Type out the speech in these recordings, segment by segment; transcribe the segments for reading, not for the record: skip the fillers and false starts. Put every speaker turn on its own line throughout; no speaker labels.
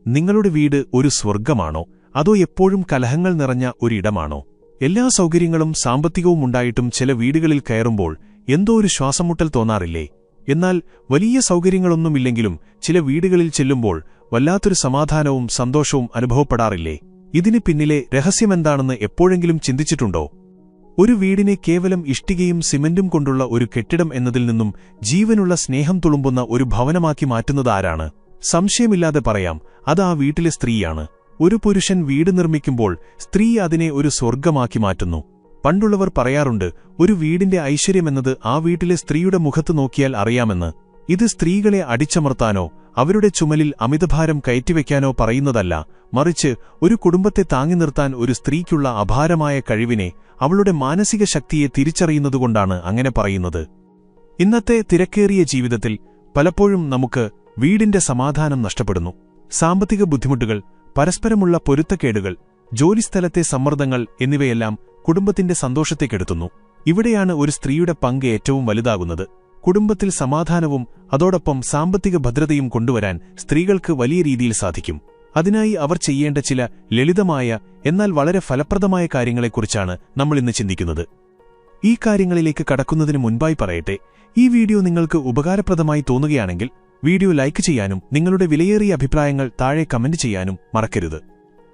നിങ്ങളുടെ വീട് ഒരു സ്വർഗ്ഗമാണോ അതോ എപ്പോഴും കലഹങ്ങൾ നിറഞ്ഞ ഒരിടമാണോ? എല്ലാ സൗകര്യങ്ങളും സാമ്പത്തികവും ഉണ്ടായിട്ടും ചില വീടുകളിൽ കയറുമ്പോൾ എന്തോ ഒരു ശ്വാസംമുട്ടൽ തോന്നാറില്ലേ? എന്നാൽ വലിയ സൗകര്യങ്ങളൊന്നുമില്ലെങ്കിലും ചില വീടുകളിൽ ചെല്ലുമ്പോൾ വല്ലാത്തൊരു സമാധാനവും സന്തോഷവും അനുഭവപ്പെടാറില്ലേ? ഇതിന് പിന്നിലെ രഹസ്യമെന്താണെന്ന് എപ്പോഴെങ്കിലും ചിന്തിച്ചിട്ടുണ്ടോ? ഒരു വീടിനെ കേവലം ഇഷ്ടികയും സിമന്റും കൊണ്ടുള്ള ഒരു കെട്ടിടം എന്നതിൽ നിന്നും ജീവനുള്ള സ്നേഹം തുളുമ്പുന്ന ഒരു ഭവനമാക്കി മാറ്റുന്നത് ആരാണ്? സംശയമില്ലാതെ പറയാം, അത് ആ വീട്ടിലെ സ്ത്രീയാണ്. ഒരു പുരുഷൻ വീട് നിർമ്മിക്കുമ്പോൾ സ്ത്രീ അതിനെ ഒരു സ്വർഗ്ഗമാക്കി മാറ്റുന്നു. പണ്ടുള്ളവർ പറയാറുണ്ട്, ഒരു വീടിന്റെ ഐശ്വര്യമെന്നത് ആ വീട്ടിലെ സ്ത്രീയുടെ മുഖത്ത് നോക്കിയാൽ അറിയാമെന്ന്. ഇത് സ്ത്രീകളെ അടിച്ചമർത്താനോ അവരുടെ ചുമലിൽ അമിതഭാരം കയറ്റിവെക്കാനോ പറയുന്നതല്ല, മറിച്ച് ഒരു കുടുംബത്തെ താങ്ങി നിർത്താൻ ഒരു സ്ത്രീക്കുള്ള അപാരമായ കഴിവിനെ, അവളുടെ മാനസിക ശക്തിയെ തിരിച്ചറിയുന്നതുകൊണ്ടാണ് അങ്ങനെ പറയുന്നത്. ഇന്നത്തെ തിരക്കേറിയ ജീവിതത്തിൽ പലപ്പോഴും നമുക്ക് വീടിന്റെ സമാധാനം നഷ്ടപ്പെടുന്നു. സാമ്പത്തിക ബുദ്ധിമുട്ടുകൾ, പരസ്പരമുള്ള പൊരുത്തക്കേടുകൾ, ജോലിസ്ഥലത്തെ സമ്മർദ്ദങ്ങൾ എന്നിവയെല്ലാം കുടുംബത്തിന്റെ സന്തോഷത്തെ കെടുത്തുന്നു. ഇവിടെയാണ് ഒരു സ്ത്രീയുടെ പങ്ക് ഏറ്റവും വലുതാകുന്നത്. കുടുംബത്തിൽ സമാധാനവും അതോടൊപ്പം സാമ്പത്തിക ഭദ്രതയും കൊണ്ടുവരാൻ സ്ത്രീകൾക്ക് വലിയ രീതിയിൽ സാധിക്കും. അതിനായി അവർ ചെയ്യേണ്ട ചില ലളിതമായ എന്നാൽ വളരെ ഫലപ്രദമായ കാര്യങ്ങളെക്കുറിച്ചാണ് നമ്മൾ ഇന്ന് ചിന്തിക്കുന്നത്. ഈ കാര്യങ്ങളിലേക്ക് കടക്കുന്നതിന് മുൻപായി പറയട്ടെ, ഈ വീഡിയോ നിങ്ങൾക്ക് ഉപകാരപ്രദമായി തോന്നുകയാണെങ്കിൽ വീഡിയോ ലൈക്ക് ചെയ്യാനും നിങ്ങളുടെ വിലയേറിയ അഭിപ്രായങ്ങൾ താഴെ കമന്റ് ചെയ്യാനും മറക്കരുത്.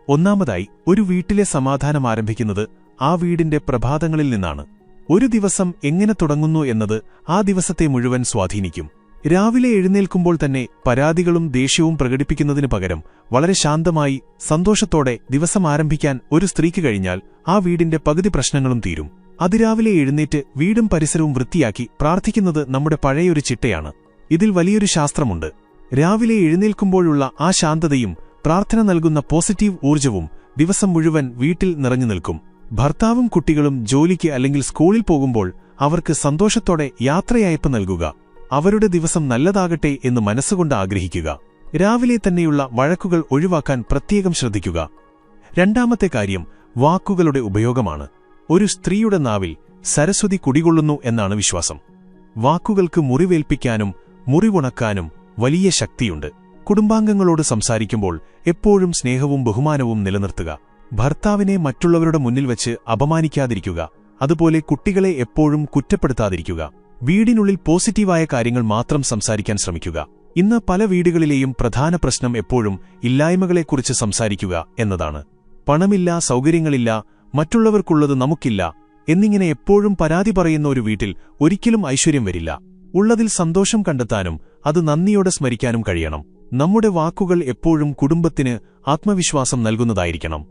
ഒന്നാമതായി, ഒരു വീട്ടിലെ സമാധാനം ആരംഭിക്കുന്നത് ആ വീടിന്റെ പ്രഭാതങ്ങളിൽ നിന്നാണ്. ഒരു ദിവസം എങ്ങനെ തുടങ്ങുന്നു എന്നത് ആ ദിവസത്തെ മുഴുവൻ സ്വാധീനിക്കും. രാവിലെ എഴുന്നേൽക്കുമ്പോൾ തന്നെ പരാതികളും ദേഷ്യവും പ്രകടിപ്പിക്കുന്നതിനു പകരം വളരെ ശാന്തമായി സന്തോഷത്തോടെ ദിവസം ആരംഭിക്കാൻ ഒരു സ്ത്രീക്ക് കഴിഞ്ഞാൽ ആ വീടിന്റെ പകുതി പ്രശ്നങ്ങളും തീരും. അതിരാവിലെ എഴുന്നേറ്റ് വീടും പരിസരവും വൃത്തിയാക്കി പ്രാർത്ഥിക്കുന്നത് നമ്മുടെ പഴയൊരു ചിട്ടയാണ്. ഇതിൽ വലിയൊരു ശാസ്ത്രമുണ്ട്. രാവിലെ എഴുന്നേൽക്കുമ്പോഴുള്ള ആ ശാന്തതയും പ്രാർത്ഥന നൽകുന്ന പോസിറ്റീവ് ഊർജ്ജവും ദിവസം മുഴുവൻ വീട്ടിൽ നിറഞ്ഞു നിൽക്കും. ഭർത്താവും കുട്ടികളും ജോലിക്ക് അല്ലെങ്കിൽ സ്കൂളിൽ പോകുമ്പോൾ അവർക്ക് സന്തോഷത്തോടെ യാത്രയയപ്പ് നൽകുക. അവരുടെ ദിവസം നല്ലതാകട്ടെ എന്ന് മനസ്സുകൊണ്ട് ആഗ്രഹിക്കുക. രാവിലെ തന്നെയുള്ള വഴക്കുകൾ ഒഴിവാക്കാൻ പ്രത്യേകം ശ്രദ്ധിക്കുക. രണ്ടാമത്തെ കാര്യം വാക്കുകളുടെ ഉപയോഗമാണ്. ഒരു സ്ത്രീയുടെ നാവിൽ സരസ്വതി കുടികൊള്ളുന്നു എന്നാണ് വിശ്വാസം. വാക്കുകൾക്ക് മുറിവേൽപ്പിക്കാനും മുറിവുണക്കാനും വലിയ ശക്തിയുണ്ട്. കുടുംബാംഗങ്ങളോട് സംസാരിക്കുമ്പോൾ എപ്പോഴും സ്നേഹവും ബഹുമാനവും നിലനിർത്തുക. ഭർത്താവിനെ മറ്റുള്ളവരുടെ മുന്നിൽ വെച്ച് അപമാനിക്കാതിരിക്കുക. അതുപോലെ കുട്ടികളെ എപ്പോഴും കുറ്റപ്പെടുത്താതിരിക്കുക. വീടിനുള്ളിൽ പോസിറ്റീവായ കാര്യങ്ങൾ മാത്രം സംസാരിക്കാൻ ശ്രമിക്കുക. ഇന്ന് പല വീടുകളിലെയും പ്രധാന പ്രശ്നം എപ്പോഴും ഇല്ലായ്മകളെക്കുറിച്ച് സംസാരിക്കുക എന്നതാണ്. പണമില്ല, സൗകര്യങ്ങളില്ല, മറ്റുള്ളവർക്കുള്ളത് നമുക്കില്ല എന്നിങ്ങനെ എപ്പോഴും പരാതി പറയുന്ന ഒരു വീട്ടിൽ ഒരിക്കലും ഐശ്വര്യം വരില്ല. ഉള്ളതിൽ സന്തോഷം കണ്ടെത്താനും അത് നന്ദിയോടെ സ്മരിക്കാനും കഴിയണം. നമ്മുടെ വാക്കുകൾ എപ്പോഴും കുടുംബത്തിന് ആത്മവിശ്വാസം നൽകുന്നതായിരിക്കണം.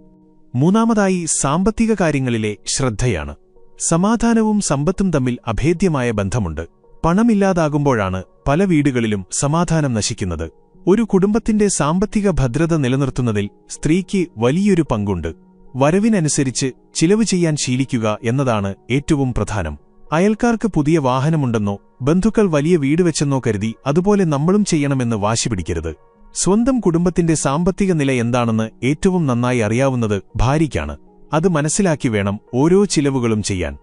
മൂന്നാമതായി, സാമ്പത്തിക കാര്യങ്ങളിലെ ശ്രദ്ധയാണ്. സമാധാനവും സമ്പത്തും തമ്മിൽ അഭേദ്യമായ ബന്ധമുണ്ട്. പണമില്ലാതാകുമ്പോഴാണ് പല വീടുകളിലും സമാധാനം നശിക്കുന്നത്. ഒരു കുടുംബത്തിന്റെ സാമ്പത്തിക ഭദ്രത നിലനിർത്തുന്നതിൽ സ്ത്രീക്ക് വലിയൊരു പങ്കുണ്ട്. വരവിനനുസരിച്ച് ചിലവ് ചെയ്യാൻ ശീലിക്കുക എന്നതാണ് ഏറ്റവും പ്രധാനം. അയൽക്കാർക്ക് പുതിയ വാഹനമുണ്ടെന്നോ ബന്ധുക്കൾ വലിയ വീട് വെച്ചെന്നോ കരുതി അതുപോലെ നമ്മളും ചെയ്യണമെന്ന് വാശി പിടിക്കരുത്. സ്വന്തം കുടുംബത്തിന്റെ സാമ്പത്തിക നില എന്താണെന്ന് ഏറ്റവും നന്നായി അറിയാവുന്നത് ഭാര്യയ്ക്കാണ്. അത് മനസ്സിലാക്കി വേണം ഓരോ ചിലവുകളും ചെയ്യാൻ.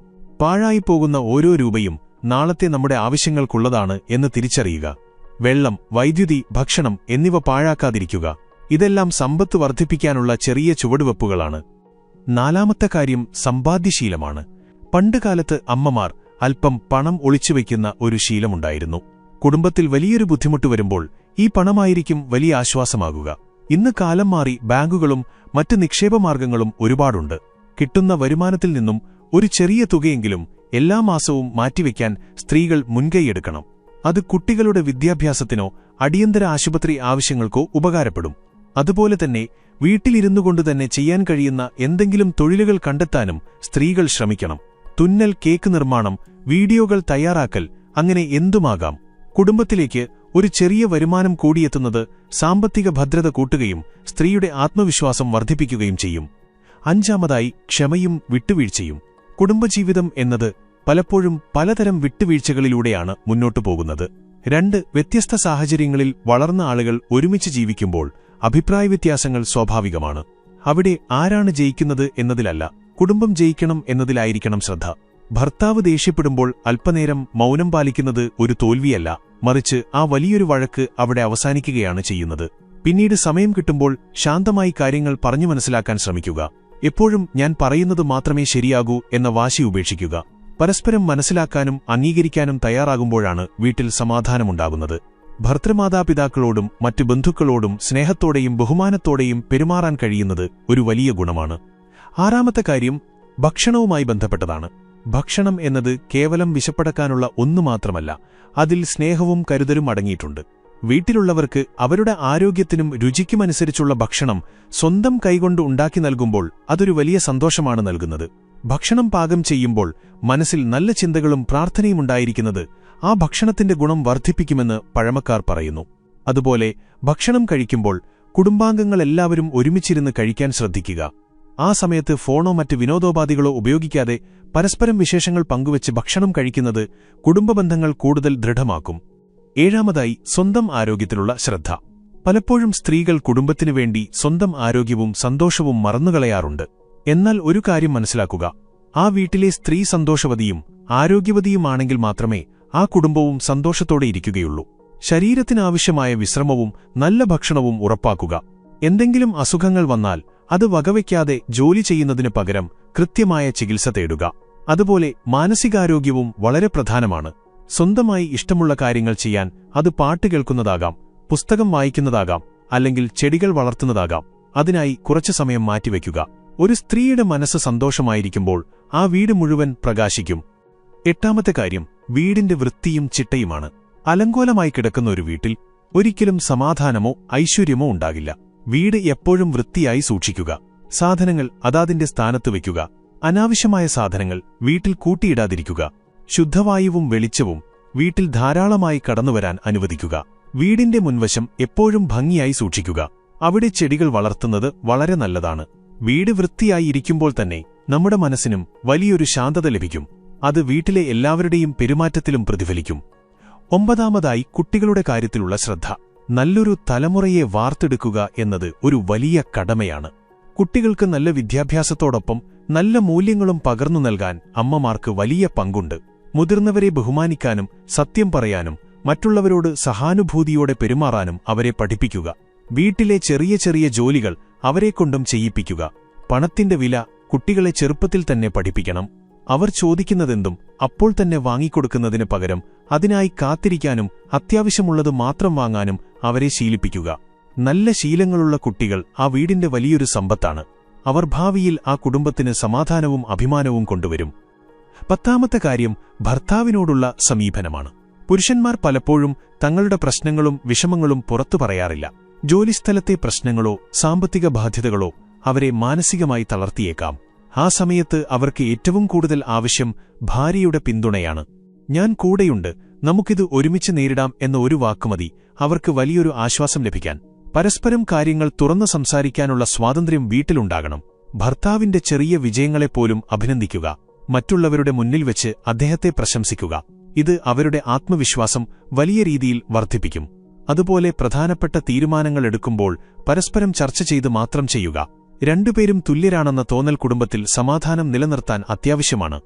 പാഴായിപ്പോകുന്ന ഓരോ രൂപയും നാളത്തെ നമ്മുടെ ആവശ്യങ്ങൾക്കുള്ളതാണ് എന്ന് തിരിച്ചറിയുക. വെള്ളം, വൈദ്യുതി, ഭക്ഷണം എന്നിവ പാഴാക്കാതിരിക്കുക. ഇതെല്ലാം സമ്പത്ത് വർദ്ധിപ്പിക്കാനുള്ള ചെറിയ ചുവടുവെപ്പുകളാണ്. നാലാമത്തെ കാര്യം സമ്പാദ്യശീലമാണ്. പണ്ടുകാലത്ത് അമ്മമാർ അല്പം പണം ഒളിച്ചുവെക്കുന്ന ഒരു ശീലമുണ്ടായിരുന്നു. കുടുംബത്തിൽ വലിയൊരു ബുദ്ധിമുട്ട് വരുമ്പോൾ ഈ പണമായിരിക്കും വലിയ ആശ്വാസമാകുക. ഇന്ന് കാലം മാറി ബാങ്കുകളും മറ്റ് നിക്ഷേപമാർഗങ്ങളും ഒരുപാടുണ്ട്. കിട്ടുന്ന വരുമാനത്തിൽ നിന്നും ഒരു ചെറിയ തുകയെങ്കിലും എല്ലാ മാസവും മാറ്റിവെക്കാൻ സ്ത്രീകൾ മുൻകൈയെടുക്കണം. അത് കുട്ടികളുടെ വിദ്യാഭ്യാസത്തിനോ അടിയന്തര ആശുപത്രി ആവശ്യങ്ങൾക്കോ ഉപകാരപ്പെടും. അതുപോലെ തന്നെ വീട്ടിലിരുന്നുകൊണ്ട് തന്നെ ചെയ്യാൻ കഴിയുന്ന എന്തെങ്കിലും തൊഴിലുകൾ കണ്ടെത്താനും സ്ത്രീകൾ ശ്രമിക്കണം. തുന്നൽ, കേക്ക് നിർമ്മാണം, വീഡിയോകൾ തയ്യാറാക്കൽ, അങ്ങനെ എന്തുമാകാം. കുടുംബത്തിലേക്ക് ഒരു ചെറിയ വരുമാനം കൂടിയെത്തുന്നത് സാമ്പത്തിക ഭദ്രത കൂട്ടുകയും സ്ത്രീയുടെ ആത്മവിശ്വാസം വർദ്ധിപ്പിക്കുകയും ചെയ്യും. അഞ്ചാമതായി, ക്ഷമയും വിട്ടുവീഴ്ചയും. കുടുംബജീവിതം എന്നത് പലപ്പോഴും പലതരം വിട്ടുവീഴ്ചകളിലൂടെയാണ് മുന്നോട്ടു പോകുന്നത്. രണ്ട് വ്യത്യസ്ത സാഹചര്യങ്ങളിൽ വളർന്ന ആളുകൾ ഒരുമിച്ച് ജീവിക്കുമ്പോൾ അഭിപ്രായ വ്യത്യാസങ്ങൾ സ്വാഭാവികമാണ്. അവിടെ ആരാണ് ജയിക്കുന്നത് എന്നതിലല്ല, കുടുംബം ജയിക്കണം എന്നതിലായിരിക്കണം ശ്രദ്ധ. ഭർത്താവ് ദേഷ്യപ്പെടുമ്പോൾ അല്പനേരം മൗനം പാലിക്കുന്നത് ഒരു തോൽവിയല്ല, മറിച്ച് ആ വലിയൊരു വഴക്ക് അവിടെ അവസാനിക്കുകയാണ് ചെയ്യുന്നത്. പിന്നീട് സമയം കിട്ടുമ്പോൾ ശാന്തമായി കാര്യങ്ങൾ പറഞ്ഞു മനസ്സിലാക്കാൻ ശ്രമിക്കുക. എപ്പോഴും ഞാൻ പറയുന്നത് മാത്രമേ ശരിയാകൂ എന്ന വാശി ഉപേക്ഷിക്കുക. പരസ്പരം മനസ്സിലാക്കാനും അംഗീകരിക്കാനും തയ്യാറാകുമ്പോഴാണ് വീട്ടിൽ സമാധാനമുണ്ടാകുന്നത്. ഭർത്തൃമാതാപിതാക്കളോടും മറ്റു ബന്ധുക്കളോടും സ്നേഹത്തോടെയും ബഹുമാനത്തോടെയും പെരുമാറാൻ കഴിയുന്നത് ഒരു വലിയ ഗുണമാണ്. ആറാമത്തെ കാര്യം ഭക്ഷണവുമായി ബന്ധപ്പെട്ടതാണ്. ഭക്ഷണം എന്നത് കേവലം വിശപ്പടക്കാനുള്ള ഒന്നു മാത്രമല്ല, അതിൽ സ്നേഹവും കരുതലും അടങ്ങിയിട്ടുണ്ട്. വീട്ടിലുള്ളവർക്ക് അവരുടെ ആരോഗ്യത്തിനും രുചിക്കുമനുസരിച്ചുള്ള ഭക്ഷണം സ്വന്തം കൈകൊണ്ട് ഉണ്ടാക്കി നൽകുമ്പോൾ അതൊരു വലിയ സന്തോഷമാണ് നൽകുന്നത്. ഭക്ഷണം പാകം ചെയ്യുമ്പോൾ മനസ്സിൽ നല്ല ചിന്തകളും പ്രാർത്ഥനയും ഉണ്ടായിരിക്കുന്നത് ആ ഭക്ഷണത്തിന്റെ ഗുണം വർദ്ധിപ്പിക്കുമെന്ന് പഴമക്കാർ പറയുന്നു. അതുപോലെ ഭക്ഷണം കഴിക്കുമ്പോൾ കുടുംബാംഗങ്ങളെല്ലാവരും ഒരുമിച്ചിരുന്ന് കഴിക്കാൻ ശ്രദ്ധിക്കുക. ആ സമയത്ത് ഫോണോ മറ്റ് വിനോദോപാധികളോ ഉപയോഗിക്കാതെ പരസ്പരം വിശേഷങ്ങൾ പങ്കുവച്ച് ഭക്ഷണം കഴിക്കുന്നത് കുടുംബബന്ധങ്ങൾ കൂടുതൽ ദൃഢമാക്കും. ഏഴാമതായി സ്വന്തം ആരോഗ്യത്തിലുള്ള ശ്രദ്ധ. പലപ്പോഴും സ്ത്രീകൾ കുടുംബത്തിനു വേണ്ടി സ്വന്തം ആരോഗ്യവും സന്തോഷവും മറന്നുകളയാറുണ്ട്. എന്നാൽ ഒരു കാര്യം മനസ്സിലാക്കുക, ആ വീട്ടിലെ സ്ത്രീ സന്തോഷവതിയും ആരോഗ്യവതിയുമാണെങ്കിൽ മാത്രമേ ആ കുടുംബവും സന്തോഷത്തോടെ ഇരിക്കുകയുള്ളൂ. ശരീരത്തിനാവശ്യമായ വിശ്രമവും നല്ല ഭക്ഷണവും ഉറപ്പാക്കുക. എന്തെങ്കിലും അസുഖങ്ങൾ വന്നാൽ അത് വകവയ്ക്കാതെ ജോലി ചെയ്യുന്നതിനു പകരം കൃത്യമായ ചികിത്സ തേടുക. അതുപോലെ മാനസികാരോഗ്യവും വളരെ പ്രധാനമാണ്. സ്വന്തമായി ഇഷ്ടമുള്ള കാര്യങ്ങൾ ചെയ്യാൻ അത് പാട്ട് കേൾക്കുന്നതാകാം, പുസ്തകം വായിക്കുന്നതാകാം, അല്ലെങ്കിൽ ചെടികൾ വളർത്തുന്നതാകാം. അതിനായി കുറച്ചു സമയം മാറ്റിവെക്കുക. ഒരു സ്ത്രീയുടെ മനസ്സ് സന്തോഷമായിരിക്കുമ്പോൾ ആ വീട് മുഴുവൻ പ്രകാശിക്കും. എട്ടാമത്തെ കാര്യം വീടിന്റെ വൃത്തിയും ചിട്ടയുമാണ്. അലങ്കോലമായി കിടക്കുന്ന ഒരു വീട്ടിൽ ഒരിക്കലും സമാധാനമോ ഐശ്വര്യമോ ഉണ്ടാകില്ല. വീട് എപ്പോഴും വൃത്തിയായി സൂക്ഷിക്കുക. സാധനങ്ങൾ അതാതിന്റെ സ്ഥാനത്ത് വയ്ക്കുക. അനാവശ്യമായ സാധനങ്ങൾ വീട്ടിൽ കൂട്ടിയിടാതിരിക്കുക. ശുദ്ധവായുവും വെളിച്ചവും വീട്ടിൽ ധാരാളമായി കടന്നുവരാൻ അനുവദിക്കുക. വീടിന്റെ മുൻവശം എപ്പോഴും ഭംഗിയായി സൂക്ഷിക്കുക. അവിടെ ചെടികൾ വളർത്തുന്നത് വളരെ നല്ലതാണ്. വീട് വൃത്തിയായി ഇരിക്കുമ്പോൾ തന്നെ നമ്മുടെ മനസ്സിനും വലിയൊരു ശാന്തത ലഭിക്കും. അത് വീട്ടിലെ എല്ലാവരുടെയും പെരുമാറ്റത്തിലും പ്രതിഫലിക്കും. ഒമ്പതാമതായി കുട്ടികളുടെ കാര്യത്തിലുള്ള ശ്രദ്ധ. നല്ലൊരു തലമുറയെ വാർത്തെടുക്കുക എന്നത് ഒരു വലിയ കടമയാണ്. കുട്ടികൾക്ക് നല്ല വിദ്യാഭ്യാസത്തോടൊപ്പം നല്ല മൂല്യങ്ങളും പകർന്നു നൽകാൻ അമ്മമാർക്ക് വലിയ പങ്കുണ്ട്. മുതിർന്നവരെ ബഹുമാനിക്കാനും സത്യം പറയാനും മറ്റുള്ളവരോട് സഹാനുഭൂതിയോടെ പെരുമാറാനും അവരെ പഠിപ്പിക്കുക. വീട്ടിലെ ചെറിയ ചെറിയ ജോലികൾ അവരെക്കൊണ്ടും ചെയ്യിപ്പിക്കുക. പണത്തിന്റെ വില കുട്ടികളെ ചെറുപ്പത്തിൽ തന്നെ പഠിപ്പിക്കണം. അവർ ചോദിക്കുന്നതെന്തും അപ്പോൾ തന്നെ വാങ്ങിക്കൊടുക്കുന്നതിന് പകരം അതിനായി കാത്തിരിക്കാനും അത്യാവശ്യമുള്ളത് മാത്രം വാങ്ങാനും അവരെ ശീലിപ്പിക്കുക. നല്ല ശീലങ്ങളുള്ള കുട്ടികൾ ആ വീടിന്റെ വലിയൊരു സമ്പത്താണ്. അവർ ഭാവിയിൽ ആ കുടുംബത്തിന് സമാധാനവും അഭിമാനവും കൊണ്ടുവരും. പത്താമത്തെ കാര്യം ഭർത്താവിനോടുള്ള സമീപനമാണ്. പുരുഷന്മാർ പലപ്പോഴും തങ്ങളുടെ പ്രശ്നങ്ങളും വിഷമങ്ങളും പുറത്തു പറയാറില്ല. ജോലിസ്ഥലത്തെ പ്രശ്നങ്ങളോ സാമ്പത്തിക ബാധ്യതകളോ അവരെ മാനസികമായി തളർത്തിയേക്കാം. ആ സമയത്ത് അവർക്ക് ഏറ്റവും കൂടുതൽ ആവശ്യം ഭാര്യയുടെ പിന്തുണയാണ്. ഞാൻ കൂടെയുണ്ട്, നമുക്കിത് ഒരുമിച്ച് നേരിടാം എന്ന ഒരു വാക്കുമതി അവർക്ക് വലിയൊരു ആശ്വാസം ലഭിക്കാൻ. പരസ്പരം കാര്യങ്ങൾ തുറന്നു സംസാരിക്കാനുള്ള സ്വാതന്ത്ര്യം വീട്ടിലുണ്ടാകണം. ഭർത്താവിന്റെ ചെറിയ വിജയങ്ങളെപ്പോലും അഭിനന്ദിക്കുക. മറ്റുള്ളവരുടെ മുന്നിൽ വെച്ച് അദ്ദേഹത്തെ പ്രശംസിക്കുക. ഇത് അവരുടെ ആത്മവിശ്വാസം വലിയ രീതിയിൽ വർദ്ധിപ്പിക്കും. അതുപോലെ പ്രധാനപ്പെട്ട തീരുമാനങ്ങൾ എടുക്കുമ്പോൾ പരസ്പരം ചർച്ച ചെയ്ത് മാത്രം ചെയ്യുക. രണ്ടുപേരും തുല്യരാണെന്ന തോന്നൽ കുടുംബത്തിൽ സമാധാനം നിലനിർത്താൻ അത്യാവശ്യമാണ്.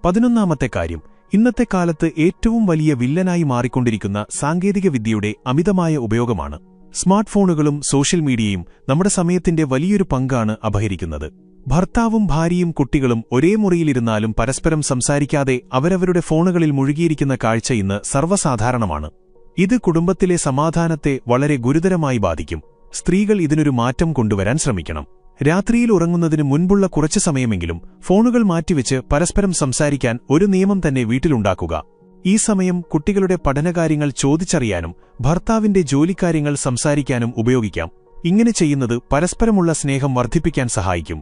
11ാമത്തെ കാര്യം ഇന്നത്തെ കാലത്ത് ഏറ്റവും വലിയ വില്ലനായി മാറിക്കൊണ്ടിരിക്കുന്ന സാങ്കേതികവിദ്യയുടെ അമിതമായ ഉപയോഗമാണ്. സ്മാർട്ട് ഫോണുകളും സോഷ്യൽ മീഡിയയും നമ്മുടെ സമയത്തിന്റെ വലിയൊരു പങ്കാണ് അപഹരിക്കുന്നത്. ഭർത്താവും ഭാര്യയും കുട്ടികളും ഒരേ മുറിയിലിരുന്നാലും പരസ്പരം സംസാരിക്കാതെ അവരവരുടെ ഫോണുകളിൽ മുഴുകിയിരിക്കുന്ന കാഴ്ച ഇന്ന് സർവ്വസാധാരണമാണ്. ഇത് കുടുംബത്തിലെ സമാധാനത്തെ വളരെ ഗുരുതരമായി ബാധിക്കും. സ്ത്രീകൾ ഇതിനൊരു മാറ്റം കൊണ്ടുവരാൻ ശ്രമിക്കണം. രാത്രിയിൽ ഉറങ്ങുന്നതിന് മുൻപുള്ള കുറച്ചു സമയമെങ്കിലും ഫോണുകൾ മാറ്റിവെച്ച് പരസ്പരം സംസാരിക്കാൻ ഒരു നിയമം തന്നെ വീട്ടിലുണ്ടാക്കുക. ഈ സമയം കുട്ടികളുടെ പഠനകാര്യങ്ങൾ ചോദിച്ചറിയാനും ഭർത്താവിന്റെ ജോലിക്കാര്യങ്ങൾ സംസാരിക്കാനും ഉപയോഗിക്കാം. ഇങ്ങനെ ചെയ്യുന്നത് പരസ്പരമുള്ള സ്നേഹം വർദ്ധിപ്പിക്കാൻ സഹായിക്കും.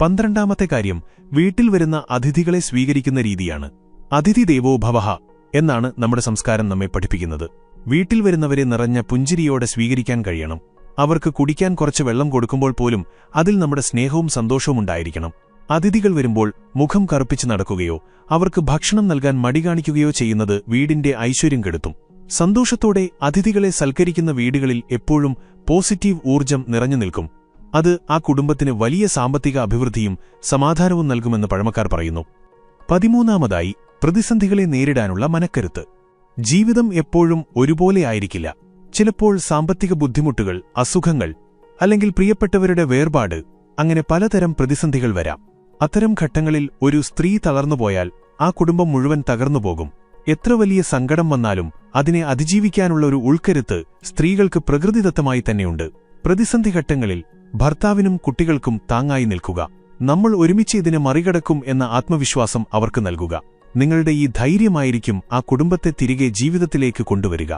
12ാമത്തെ കാര്യം വീട്ടിൽ വരുന്ന അതിഥികളെ സ്വീകരിക്കുന്ന രീതിയാണ്. അതിഥി ദേവോ ഭവഃ എന്നാണ് നമ്മുടെ സംസ്കാരം നമ്മെ പഠിപ്പിക്കുന്നത്. വീട്ടിൽ വരുന്നവരെ നിറഞ്ഞ പുഞ്ചിരിയോടെ സ്വീകരിക്കാൻ കഴിയണം. അവർക്ക് കുടിക്കാൻ കുറച്ച് വെള്ളം കൊടുക്കുമ്പോൾ പോലും അതിൽ നമ്മുടെ സ്നേഹവും സന്തോഷവും ഉണ്ടായിരിക്കണം. അതിഥികൾ വരുമ്പോൾ മുഖം കറുപ്പിച്ച് നടക്കുകയോ അവർക്ക് ഭക്ഷണം നൽകാൻ മടി കാണിക്കുകയോ ചെയ്യുന്നത് വീടിന്റെ ഐശ്വര്യം കെടുത്തും. സന്തോഷത്തോടെ അതിഥികളെ സൽക്കരിക്കുന്ന വീടുകളിൽ എപ്പോഴും പോസിറ്റീവ് ഊർജ്ജം നിറഞ്ഞു നിൽക്കും. അത് ആ കുടുംബത്തിന് വലിയ സാമ്പത്തിക അഭിവൃദ്ധിയും സമാധാനവും നൽകുമെന്ന് പഴമക്കാർ പറയുന്നു. 13ാമതായി പ്രതിസന്ധികളെ നേരിടാനുള്ള മനക്കരുത്ത്. ജീവിതം എപ്പോഴും ഒരുപോലെ ആയിരിക്കില്ല. ചിലപ്പോൾ സാമ്പത്തിക ബുദ്ധിമുട്ടുകൾ, അസുഖങ്ങൾ, അല്ലെങ്കിൽ പ്രിയപ്പെട്ടവരുടെ വേർപാട്, അങ്ങനെ പലതരം പ്രതിസന്ധികൾ വരാം. അത്തരം ഘട്ടങ്ങളിൽ ഒരു സ്ത്രീ തളർന്നുപോയാൽ ആ കുടുംബം മുഴുവൻ തകർന്നുപോകും. എത്ര വലിയ സങ്കടം വന്നാലും അതിനെ അതിജീവിക്കാനുള്ള ഒരു ഉൾക്കരുത്ത് സ്ത്രീകൾക്ക് പ്രകൃതിദത്തമായി തന്നെയുണ്ട്. പ്രതിസന്ധി ഘട്ടങ്ങളിൽ ഭർത്താവിനും കുട്ടികൾക്കും താങ്ങായി നിൽക്കുക. നമ്മൾ ഒരുമിച്ച് ഇതിനെ മറികടക്കും എന്ന ആത്മവിശ്വാസം അവർക്ക് നൽകുക. നിങ്ങളുടെ ഈ ധൈര്യമായിരിക്കും ആ കുടുംബത്തെ തിരികെ ജീവിതത്തിലേക്ക് കൊണ്ടുവരിക.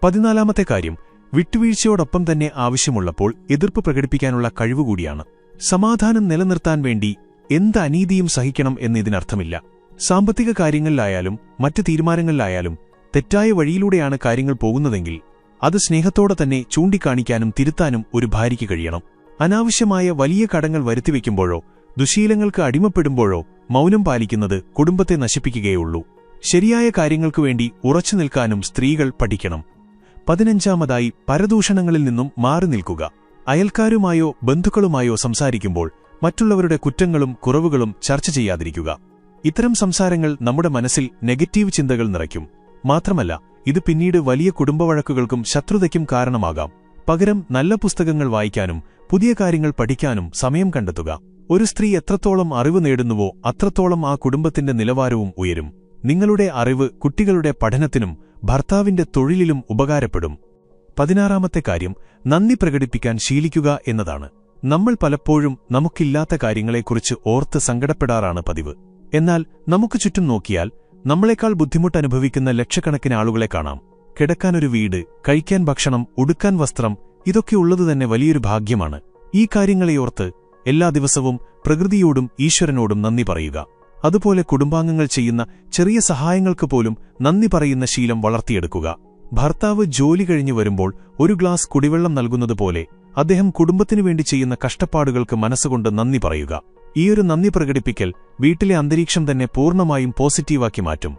14ാമത്തെ കാര്യം, വിട്ടുവീഴ്ചയോടൊപ്പം തന്നെ ആവശ്യമുള്ളപ്പോൾ എതിർപ്പ് പ്രകടിപ്പിക്കാനുള്ള കഴിവുകൂടിയാണ്. സമാധാനം നിലനിർത്താൻ വേണ്ടി എന്ത് അനീതിയും സഹിക്കണം എന്നതിനർത്ഥമില്ല. സാമ്പത്തിക കാര്യങ്ങളിലായാലും മറ്റ് തീരുമാനങ്ങളിലായാലും തെറ്റായ വഴിയിലൂടെയാണ് കാര്യങ്ങൾ പോകുന്നതെങ്കിൽ അത് സ്നേഹത്തോടെ തന്നെ ചൂണ്ടിക്കാണിക്കാനും തിരുത്താനും ഒരു ഭാര്യയ്ക്ക് കഴിയണം. അനാവശ്യമായ വലിയ കടങ്ങൾ വരുത്തിവെക്കുമ്പോഴോ ദുശീലങ്ങൾക്ക് അടിമപ്പെടുമ്പോഴോ മൗനം പാലിക്കുന്നത് കുടുംബത്തെ നശിപ്പിക്കുകയുള്ളൂ. ശരിയായ കാര്യങ്ങൾക്കുവേണ്ടി ഉറച്ചുനിൽക്കാനും സ്ത്രീകൾ പഠിക്കണം. 15ാമതായി, പരദൂഷണങ്ങളിൽ നിന്നും മാറി നിൽക്കുക. അയൽക്കാരുമായോ ബന്ധുക്കളുമായോ സംസാരിക്കുമ്പോൾ മറ്റുള്ളവരുടെ കുറ്റങ്ങളും കുറവുകളും ചർച്ച ചെയ്യാതിരിക്കുക. ഇത്തരം സംസാരങ്ങൾ നമ്മുടെ മനസ്സിൽ നെഗറ്റീവ് ചിന്തകൾ നിറയ്ക്കും. മാത്രമല്ല, ഇത് പിന്നീട് വലിയ കുടുംബവഴക്കുകൾക്കും ശത്രുതയ്ക്കും കാരണമാകാം. പകരം നല്ല പുസ്തകങ്ങൾ വായിക്കാനും പുതിയ കാര്യങ്ങൾ പഠിക്കാനും സമയം കണ്ടെത്തുക. ഒരു സ്ത്രീ എത്രത്തോളം അറിവ് നേടുന്നുവോ അത്രത്തോളം ആ കുടുംബത്തിന്റെ നിലവാരവും ഉയരും. നിങ്ങളുടെ അറിവ് കുട്ടികളുടെ പഠനത്തിനും ഭർത്താവിന്റെ തൊഴിലിലും ഉപകാരപ്പെടും. 16ാമത്തെ കാര്യം, നന്ദി പ്രകടിപ്പിക്കാൻ ശീലിക്കുക എന്നതാണ്. നമ്മൾ പലപ്പോഴും നമുക്കില്ലാത്ത കാര്യങ്ങളെക്കുറിച്ച് ഓർത്ത് സങ്കടപ്പെടാറാണ് പതിവ്. എന്നാൽ നമുക്ക് ചുറ്റും നോക്കിയാൽ നമ്മളെക്കാൾ ബുദ്ധിമുട്ടനുഭവിക്കുന്ന ലക്ഷക്കണക്കിന് ആളുകളെ കാണാം. കിടക്കാനൊരു വീട്, കഴിക്കാൻ ഭക്ഷണം, ഉടുക്കാൻ വസ്ത്രം, ഇതൊക്കെ ഉള്ളതുതന്നെ വലിയൊരു ഭാഗ്യമാണ്. ഈ കാര്യങ്ങളെയോർത്ത് എല്ലാ ദിവസവും പ്രകൃതിയോടും ഈശ്വരനോടും നന്ദി പറയുക. അതുപോലെ കുടുംബാംഗങ്ങൾ ചെയ്യുന്ന ചെറിയ സഹായങ്ങൾക്ക് പോലും നന്ദി പറയുന്ന ശീലം വളർത്തിയെടുക്കുക. ഭർത്താവ് ജോലി കഴിഞ്ഞു വരുമ്പോൾ ഒരു ഗ്ലാസ് കുടിവെള്ളം നൽകുന്നതുപോലെ അദ്ദേഹം കുടുംബത്തിനുവേണ്ടി ചെയ്യുന്ന കഷ്ടപ്പാടുകൾക്ക് മനസ്സുകൊണ്ട് നന്ദി പറയുക. ഈയൊരു നന്ദി പ്രകടിപ്പിക്കൽ വീട്ടിലെ അന്തരീക്ഷം തന്നെ പൂർണ്ണമായും പോസിറ്റീവാക്കി മാറ്റും.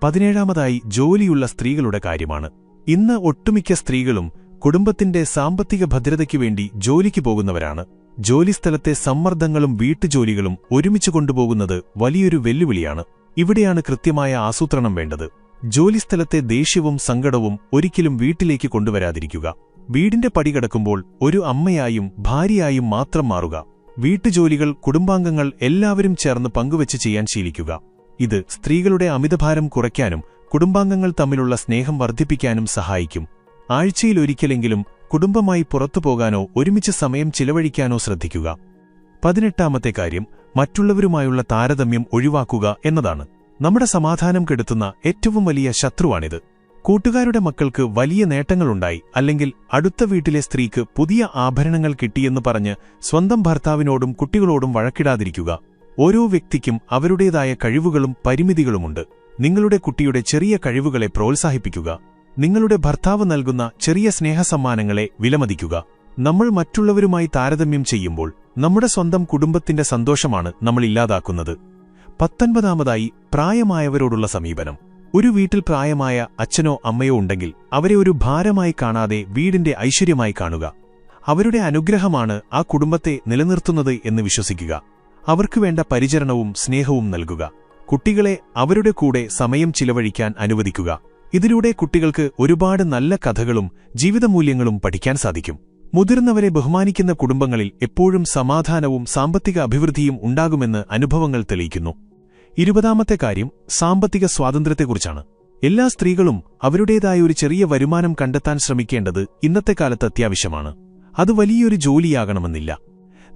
17ാമതായി, ജോലിയുള്ള സ്ത്രീകളുടെ കാര്യമാണ്. ഇന്ന് ഒട്ടുമിക്ക സ്ത്രീകളും കുടുംബത്തിന്റെ സാമ്പത്തിക ഭദ്രതയ്ക്കുവേണ്ടി ജോലിക്ക് പോകുന്നവരാണ്. ജോലിസ്ഥലത്തെ സമ്മർദ്ദങ്ങളും വീട്ടുജോലികളും ഒരുമിച്ച് കൊണ്ടുപോകുന്നത് വലിയൊരു വെല്ലുവിളിയാണ്. ഇവിടെയാണ് കൃത്യമായ ആസൂത്രണം വേണ്ടത്. ജോലിസ്ഥലത്തെ ദേഷ്യവും സങ്കടവും ഒരിക്കലും വീട്ടിലേക്ക് കൊണ്ടുവരാതിരിക്കുക. വീടിന്റെ പടി കടക്കുമ്പോൾ ഒരു അമ്മയായും ഭാര്യയായും മാത്രം മാറുക. വീട്ടുജോലികൾ കുടുംബാംഗങ്ങൾ എല്ലാവരും ചേർന്ന് പങ്കുവച്ച് ചെയ്യാൻ ശീലിക്കുക. ഇത് സ്ത്രീകളുടെ അമിതഭാരം കുറയ്ക്കാനും കുടുംബാംഗങ്ങൾ തമ്മിലുള്ള സ്നേഹം വർദ്ധിപ്പിക്കാനും സഹായിക്കും. ആഴ്ചയിലൊരിക്കലെങ്കിലും കുടുംബമായി പുറത്തുപോകാനോ ഒരുമിച്ച് സമയം ചിലവഴിക്കാനോ ശ്രദ്ധിക്കുക. 18ാമത്തെ കാര്യം, മറ്റുള്ളവരുമായുള്ള താരതമ്യം ഒഴിവാക്കുക എന്നതാണ്. നമ്മുടെ സമാധാനം കെടുത്തുന്ന ഏറ്റവും വലിയ ശത്രുവാണിത്. കൂട്ടുകാരുടെ മക്കൾക്ക് വലിയ നേട്ടങ്ങളുണ്ടായി, അല്ലെങ്കിൽ അടുത്ത വീട്ടിലെ സ്ത്രീക്ക് പുതിയ ആഭരണങ്ങൾ കിട്ടിയെന്ന് പറഞ്ഞ് സ്വന്തം ഭർത്താവിനോടും കുട്ടികളോടും വഴക്കിടാതിരിക്കുക. ഓരോ വ്യക്തിക്കും അവരുടേതായ കഴിവുകളും പരിമിതികളുമുണ്ട്. നിങ്ങളുടെ കുട്ടിയുടെ ചെറിയ കഴിവുകളെ പ്രോത്സാഹിപ്പിക്കുക. നിങ്ങളുടെ ഭർത്താവ് നൽകുന്ന ചെറിയ സ്നേഹസമ്മാനങ്ങളെ വിലമതിക്കുക. നമ്മൾ മറ്റുള്ളവരുമായി താരതമ്യം ചെയ്യുമ്പോൾ നമ്മുടെ സ്വന്തം കുടുംബത്തിന്റെ സന്തോഷമാണ് നമ്മൾ ഇല്ലാതാക്കുന്നത്. 19ാമതായി, പ്രായമായവരോടുള്ള സമീപനം. ഒരു വീട്ടിൽ പ്രായമായ അച്ഛനോ അമ്മയോ ഉണ്ടെങ്കിൽ അവരെ ഒരു ഭാരമായി കാണാതെ വീടിന്റെ ഐശ്വര്യമായി കാണുക. അവരുടെ അനുഗ്രഹമാണ് ആ കുടുംബത്തെ നിലനിർത്തുന്നത് എന്ന് വിശ്വസിക്കുക. അവർക്ക് വേണ്ട പരിചരണവും സ്നേഹവും നൽകുക. കുട്ടികളെ അവരുടെ കൂടെ സമയം ചിലവഴിക്കാൻ അനുവദിക്കുക. ഇതിലൂടെ കുട്ടികൾക്ക് ഒരുപാട് നല്ല കഥകളും ജീവിതമൂല്യങ്ങളും പഠിക്കാൻ സാധിക്കും. മുതിർന്നവരെ ബഹുമാനിക്കുന്ന കുടുംബങ്ങളിൽ എപ്പോഴും സമാധാനവും സാമ്പത്തിക അഭിവൃദ്ധിയും ഉണ്ടാകുമെന്ന് അനുഭവങ്ങൾ തെളിയിക്കുന്നു. 20ാമത്തെ കാര്യം, സാമ്പത്തിക സ്വാതന്ത്ര്യത്തെക്കുറിച്ചാണ്. എല്ലാ സ്ത്രീകളും അവരുടേതായ ഒരു ചെറിയ വരുമാനം കണ്ടെത്താൻ ശ്രമിക്കേണ്ടത് ഇന്നത്തെ കാലത്ത് അത്യാവശ്യമാണ്. അത് വലിയൊരു ജോലിയാകണമെന്നില്ല.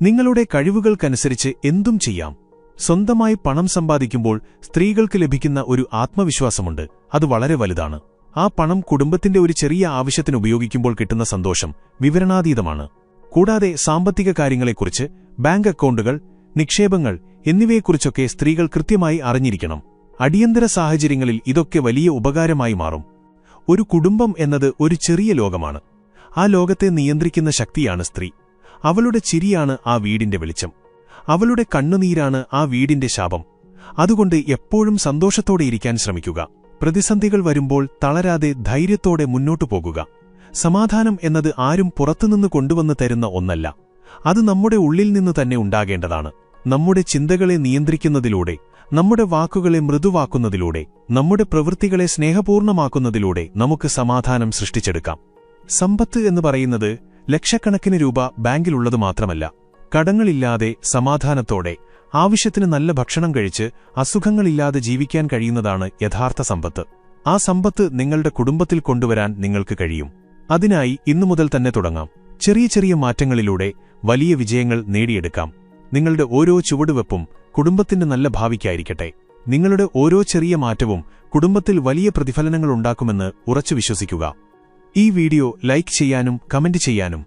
നിങ്ങളുടെ കഴിവുകൾക്കനുസരിച്ച് എന്തും ചെയ്യാം. സ്വന്തമായി പണം സമ്പാദിക്കുമ്പോൾ സ്ത്രീകൾക്ക് ലഭിക്കുന്ന ഒരു ആത്മവിശ്വാസമുണ്ട്. അത് വളരെ വലുതാണ്. ആ പണം കുടുംബത്തിന്റെ ഒരു ചെറിയ ആവശ്യത്തിന് ഉപയോഗിക്കുമ്പോൾ കിട്ടുന്ന സന്തോഷം വിവരണാതീതമാണ്. കൂടാതെ സാമ്പത്തിക കാര്യങ്ങളെക്കുറിച്ച്, ബാങ്ക് അക്കൗണ്ടുകൾ, നിക്ഷേപങ്ങൾ എന്നിവയെക്കുറിച്ചൊക്കെ സ്ത്രീകൾ കൃത്യമായി അറിഞ്ഞിരിക്കണം. അടിയന്തര സാഹചര്യങ്ങളിൽ ഇതൊക്കെ വലിയ ഉപകാരമായി മാറും. ഒരു കുടുംബം എന്നത് ഒരു ചെറിയ ലോകമാണ്. ആ ലോകത്തെ നിയന്ത്രിക്കുന്ന ശക്തിയാണ് സ്ത്രീ. അവളുടെ ചിരിയാണ് ആ വീടിന്റെ വെളിച്ചം. അവളുടെ കണ്ണുനീരാണ് ആ വീടിന്റെ ശാപം. അതുകൊണ്ട് എപ്പോഴും സന്തോഷത്തോടെ ഇരിക്കാൻ ശ്രമിക്കുക. പ്രതിസന്ധികൾ വരുമ്പോൾ തളരാതെ ധൈര്യത്തോടെ മുന്നോട്ടു പോകുക. സമാധാനം എന്നത് ആരും പുറത്തുനിന്ന് കൊണ്ടുവന്ന് തരുന്ന ഒന്നല്ല. അത് നമ്മുടെ ഉള്ളിൽ നിന്ന് തന്നെ ഉണ്ടാകേണ്ടതാണ്. നമ്മുടെ ചിന്തകളെ നിയന്ത്രിക്കുന്നതിലൂടെ, നമ്മുടെ വാക്കുകളെ മൃദുവാക്കുന്നതിലൂടെ, നമ്മുടെ പ്രവൃത്തികളെ സ്നേഹപൂർണ്ണമാക്കുന്നതിലൂടെ നമുക്ക് സമാധാനം സൃഷ്ടിച്ചെടുക്കാം. സമ്പത്ത് എന്ന് പറയുന്നത് ലക്ഷക്കണക്കിന് രൂപ ബാങ്കിലുള്ളത് മാത്രമല്ല, കടങ്ങളില്ലാതെ സമാധാനത്തോടെ ആവശ്യത്തിന് നല്ല ഭക്ഷണം കഴിച്ച് അസുഖങ്ങളില്ലാതെ ജീവിക്കാൻ കഴിയുന്നതാണ് യഥാർത്ഥ സമ്പത്ത്. ആ സമ്പത്ത് നിങ്ങളുടെ കുടുംബത്തിൽ കൊണ്ടുവരാൻ നിങ്ങൾക്ക് കഴിയും. അതിനായി ഇന്നുമുതൽ തന്നെ തുടങ്ങാം. ചെറിയ ചെറിയ മാറ്റങ്ങളിലൂടെ വലിയ വിജയങ്ങൾ നേടിയെടുക്കാം. നിങ്ങളുടെ ഓരോ ചുവടുവെപ്പും കുടുംബത്തിന്റെ നല്ല ഭാവിക്കായിരിക്കട്ടെ. നിങ്ങളുടെ ഓരോ ചെറിയ മാറ്റവും കുടുംബത്തിൽ വലിയ പ്രതിഫലനങ്ങളുണ്ടാക്കുമെന്ന് ഉറച്ചു വിശ്വസിക്കുക. ഈ വീഡിയോ ലൈക്ക് ചെയ്യാനും കമന്റ് ചെയ്യാനും